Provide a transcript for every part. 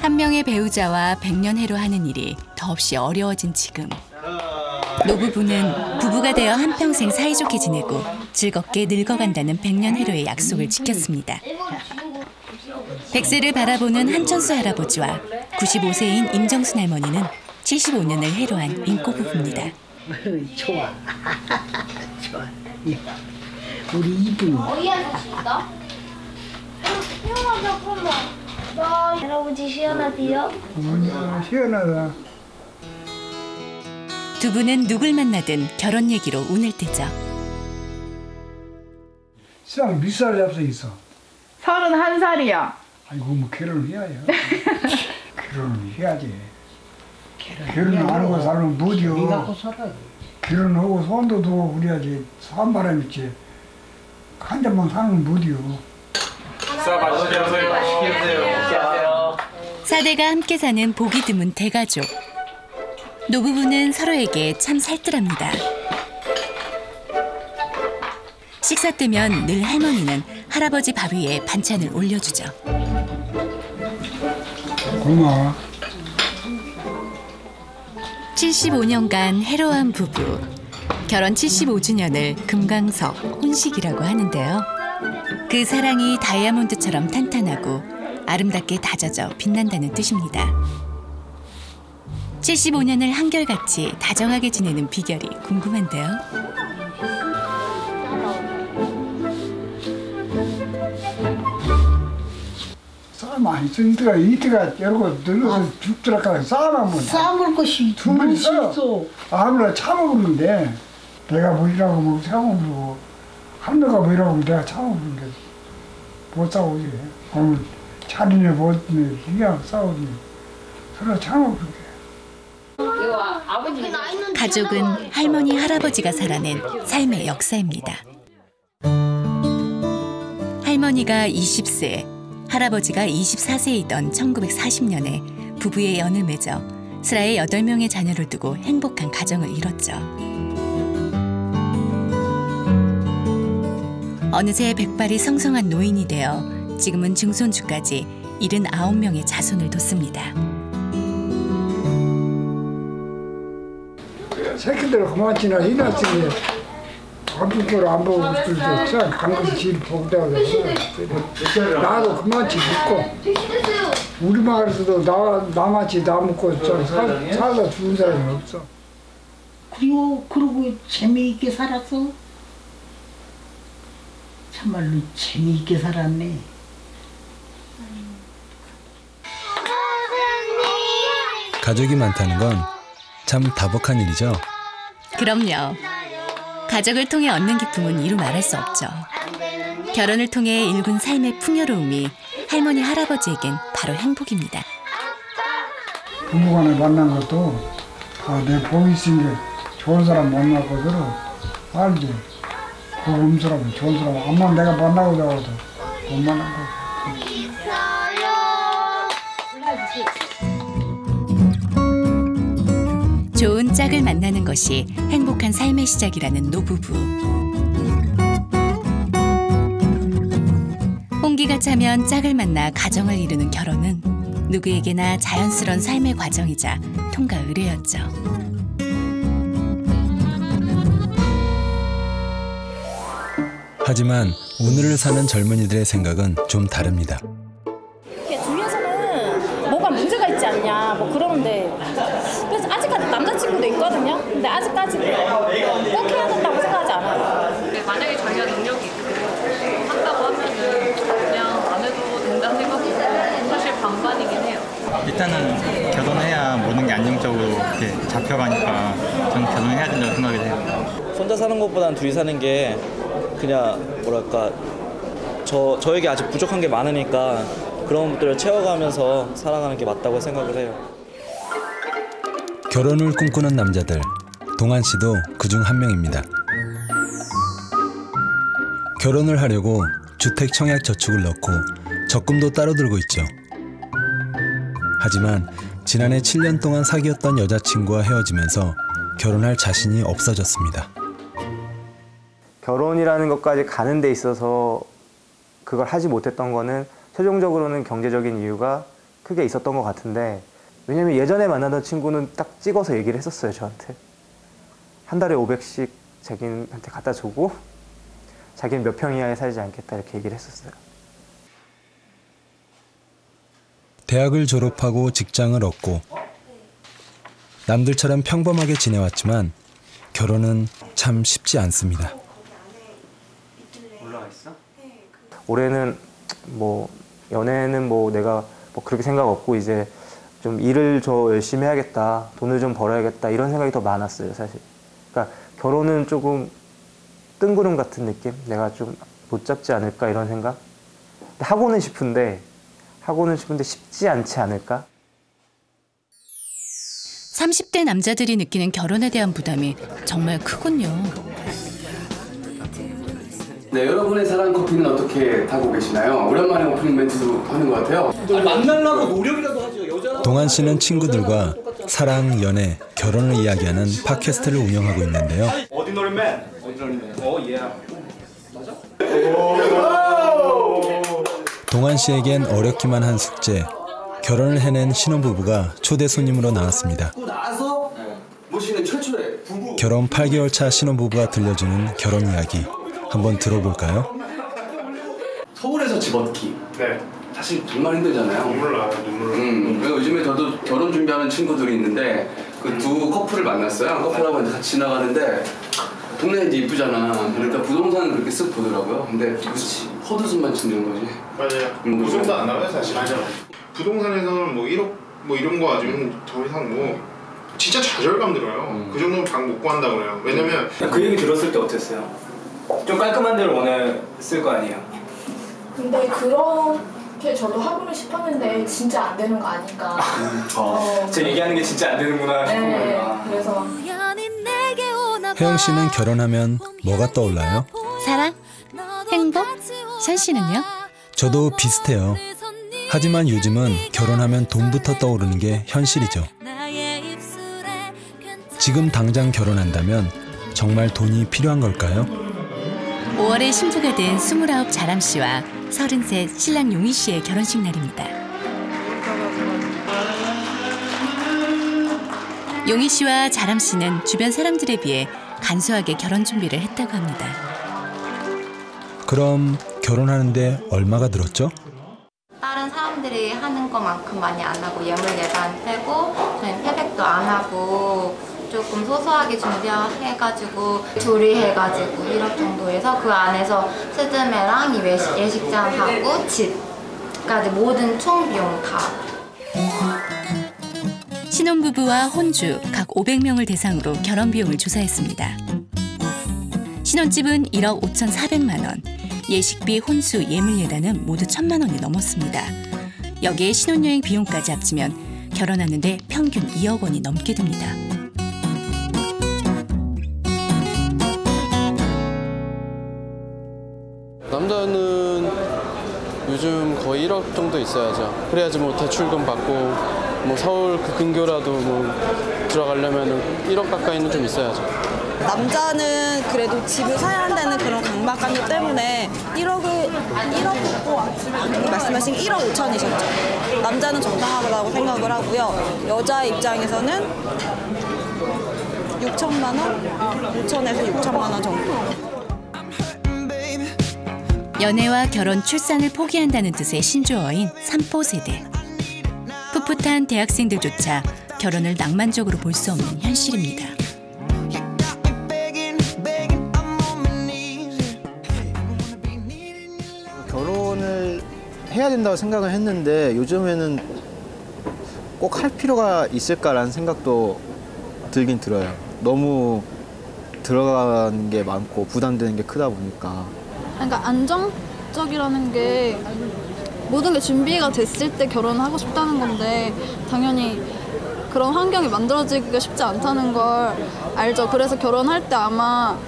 한 명의 배우자와 백년해로 하는 일이 더없이 어려워진 지금. 노부부는 부부가 되어 한평생 사이좋게 지내고 즐겁게 늙어간다는 백년해로의 약속을 지켰습니다. 100세를 바라보는 한천수 할아버지와 95세인 임정순 할머니는 75년을 해로한 인꼬 부부입니다. 좋아. 좋아. 우리 이쁜이. 할아버지 시원하디요? 시원하다. 두 분은 누굴 만나든 결혼 얘기로 운을 떼죠. 시장 몇 살 잡서 있어? 31살이요. 아이고 뭐 결혼을 해야지. 결혼을 해야지. 결혼 안 하고 살면 못이요. 결혼하고 손도 두고 그래야지. 산 바람이지. 한 잔만 사는 못이요. 사대가 함께 사는 보기 드문 대가족. 노부부는 서로에게 참 살뜰합니다. 식사 때면 늘 할머니는 할아버지 밥 위에 반찬을 올려주죠. 고마워. 75년간 해로한 부부. 결혼 75주년을 금강석 혼식이라고 하는데요. 그 사랑이 다이아몬드처럼 탄탄하고 아름답게 다져져 빛난다는 뜻입니다. 75년을 한결같이 다정하게 지내는 비결이 궁금한데요. 싸만 있으니까 이때가 여러고 늙어서 죽더라까 싸만 뭐. 싸먹을 것이 둘이 있어. 아무나 참아보는데 내가 뭐이라고 뭐 참아보고 할머니가 뭐이라고 하면 내가 참아보는 게 못 싸우지. 그러면 차리네 못네 그냥 싸우지. 서로 참아보는 게. 가족은 할머니, 할아버지가 살아낸 삶의 역사입니다. 할머니가 20세, 할아버지가 24세이던 1940년에 부부의 연을 맺어 슬하에 8명의 자녀를 두고 행복한 가정을 이뤘죠. 어느새 백발이 성성한 노인이 되어 지금은 증손주까지 79명의 자손을 뒀습니다. 새끼들 그만치나 이났으니 아픈 안 보고 그래도 참 강것이 제일 복되고 나도 그만치 먹고 우리 마을에서도 나같이 나 먹고 살다 죽은 사람이 없어. 그리고 재미있게 살았어. 참말로 재미있게 살았네. 가족이 많다는 건 참 다복한 일이죠. 그럼요. 가족을 통해 얻는 기쁨은 이루 말할 수 없죠. 결혼을 통해 일군 삶의 풍요로움이 할머니, 할아버지에겐 바로 행복입니다. 부부간에 만난 것도 다 내 복이 있은 게 좋은 사람 만나고 서로 알지. 복음 사람, 좋은 사람 암만 내가 만나고 자고도 못 만난 거지. 좋은 짝을 만나는 것이 행복한 삶의 시작이라는 노부부. 홍기가 차면 짝을 만나 가정을 이루는 결혼은 누구에게나 자연스러운 삶의 과정이자 통과 의례였죠. 하지만 오늘을 사는 젊은이들의 생각은 좀 다릅니다. 주위에서는 뭐가 문제가 있지 않냐 뭐 그러는데 그래서 아직까지 남자친구도 있거든요. 근데 아직까지 꼭 해야 된다고 생각하지 않아요. 만약에 자기가 능력이 있고 한다고 하면은 그냥 안 해도 된다는 생각이고 사실 반반이긴 해요. 일단은 결혼해야 모든 게 안정적으로 이렇게 잡혀가니까 저는 결혼해야 된다고 생각이 해요. 혼자 사는 것보다는 둘이 사는 게 그냥 뭐랄까 저에게 아직 부족한 게 많으니까 그런 것들을 채워가면서 살아가는 게 맞다고 생각을 해요. 결혼을 꿈꾸는 남자들, 동한 씨도 그중 한 명입니다. 결혼을 하려고 주택 청약 저축을 넣고 적금도 따로 들고 있죠. 하지만 지난해 7년 동안 사귀었던 여자친구와 헤어지면서 결혼할 자신이 없어졌습니다. 결혼이라는 것까지 가는 데 있어서 그걸 하지 못했던 거는 최종적으로는 경제적인 이유가 크게 있었던 것 같은데, 왜냐면 예전에 만나던 친구는 딱 찍어서 얘기를 했었어요, 저한테. 한 달에 500씩 자기한테 갖다 주고 자기는 몇 평 이하에 살지 않겠다 이렇게 얘기를 했었어요. 대학을 졸업하고 직장을 얻고 남들처럼 평범하게 지내왔지만 결혼은 참 쉽지 않습니다. 올해는 뭐 연애는 뭐 내가 뭐 그렇게 생각 없고 이제 좀 일을 더 열심히 해야겠다, 돈을 좀 벌어야겠다 이런 생각이 더 많았어요, 사실. 그러니까 결혼은 조금 뜬구름 같은 느낌? 내가 좀 못 잡지 않을까 이런 생각? 하고는 싶은데 쉽지 않지 않을까? 30대 남자들이 느끼는 결혼에 대한 부담이 정말 크군요. 네, 여러분의 사랑 커피는 어떻게 타고 계시나요? 오랜만에 오프닝 멘트도 하는 것 같아요. 만나려고 노력이라도 하죠. 여자. 동환 씨는 친구들과 사랑, 연애, 결혼을 이야기하는 팟캐스트를 운영하고 있는데요. 어디 노래맨? 예. 맞아? 동환 씨에겐 어렵기만 한 숙제, 결혼을 해낸 신혼부부가 초대 손님으로 나왔습니다. 나서 모시는 최초의 부부. 결혼 8개월 차 신혼부부가 들려주는 결혼 이야기 한번 들어볼까요? 서울에서 집어넣기. 네. 사실 정말 힘들잖아요. 그래서 요즘에 저도 결혼 준비하는 친구들이 있는데 그 두 커플을 만났어요. 커플하고 이제 같이 지나가는데 동네 이제 이쁘잖아. 그러니까 부동산을 그렇게 쓱 보더라고요. 근데 헛웃음만 치는 거지. 맞아요. 웃음도 안 나와요 사실. 맞아. 부동산에서는 뭐 1억 뭐 이런 거 가지고는 더 이상 뭐 진짜 좌절감 들어요. 그 정도면 방 못 구한다고 그래요. 왜냐면 그 얘기 들었을 때 어땠어요? 좀 깔끔한 데를 원했을 거 아니에요? 근데 그렇게 저도 하고는 싶었는데 진짜 안 되는 거 아니까. 제가 얘기하는 게 진짜 안 되는구나 싶은 네, 거예요. 그래서 혜영 씨는 결혼하면 뭐가 떠올라요? 사랑? 행복? 선 씨는요? 저도 비슷해요. 하지만 요즘은 결혼하면 돈부터 떠오르는 게 현실이죠. 지금 당장 결혼한다면 정말 돈이 필요한 걸까요? 5월에 신부가 된 29 자람 씨와 33 신랑 용희 씨의 결혼식 날입니다. 용희 씨와 자람 씨는 주변 사람들에 비해 간소하게 결혼 준비를 했다고 합니다. 그럼 결혼하는데 얼마가 들었죠? 다른 사람들이 하는 것만큼 많이 안 하고 예물 예산 빼고 저희는 패백도 안 하고 조금 소소하게 준비해가지고 둘이 해가지고 1억 정도 해서 그 안에서 스드메랑 예식장 하고 집까지 모든 총 비용 다. 신혼부부와 혼주 각 500명을 대상으로 결혼 비용을 조사했습니다. 신혼집은 1억 5,400만 원, 예식비, 혼수, 예물예단은 모두 1,000만 원이 넘었습니다. 여기에 신혼여행 비용까지 합치면 결혼하는데 평균 2억 원이 넘게 듭니다. 남자는 요즘 거의 1억 정도 있어야죠. 그래야지 뭐 대출금 받고 뭐 서울 그 근교라도 뭐 들어가려면 1억 가까이는 좀 있어야죠. 남자는 그래도 집을 사야 한다는 그런 강박관념 때문에 1억을 말씀하신 1억 5천이셨죠. 남자는 정당하다고 생각을 하고요. 여자 입장에서는 6천만 원? 5천에서 6천만 원 정도. 연애와 결혼, 출산을 포기한다는 뜻의 신조어인 삼포 세대. 풋풋한 대학생들조차 결혼을 낭만적으로 볼 수 없는 현실입니다. 결혼을 해야 된다고 생각을 했는데 요즘에는 꼭 할 필요가 있을까라는 생각도 들긴 들어요. 너무 들어가는 게 많고 부담되는 게 크다 보니까. 그러니까 안정적이라는 게 모든 게 준비가 됐을 때 결혼하고 싶다는 건데 당연히 그런 환경이 만들어지기가 쉽지 않다는 걸 알죠. 그래서 결혼할 때 아마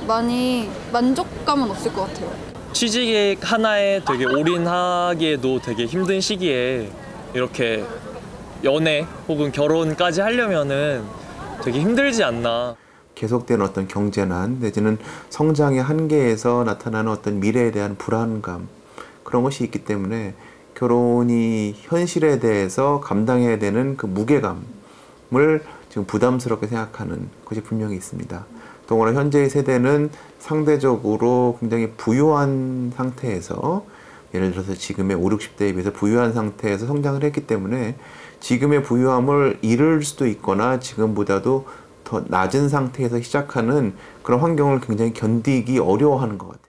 많이 만족감은 없을 것 같아요. 취직 하나에 되게 올인하기에도 되게 힘든 시기에 이렇게 연애 혹은 결혼까지 하려면은 되게 힘들지 않나. 계속되는 어떤 경제난 내지는 성장의 한계에서 나타나는 어떤 미래에 대한 불안감, 그런 것이 있기 때문에 결혼이 현실에 대해서 감당해야 되는 그 무게감을 지금 부담스럽게 생각하는 것이 분명히 있습니다. 더구나 현재의 세대는 상대적으로 굉장히 부유한 상태에서 예를 들어서 지금의 5, 60대에 비해서 부유한 상태에서 성장을 했기 때문에 지금의 부유함을 잃을 수도 있거나 지금보다도 더 낮은 상태에서 시작하는 그런 환경을 굉장히 견디기 어려워하는 것 같아요.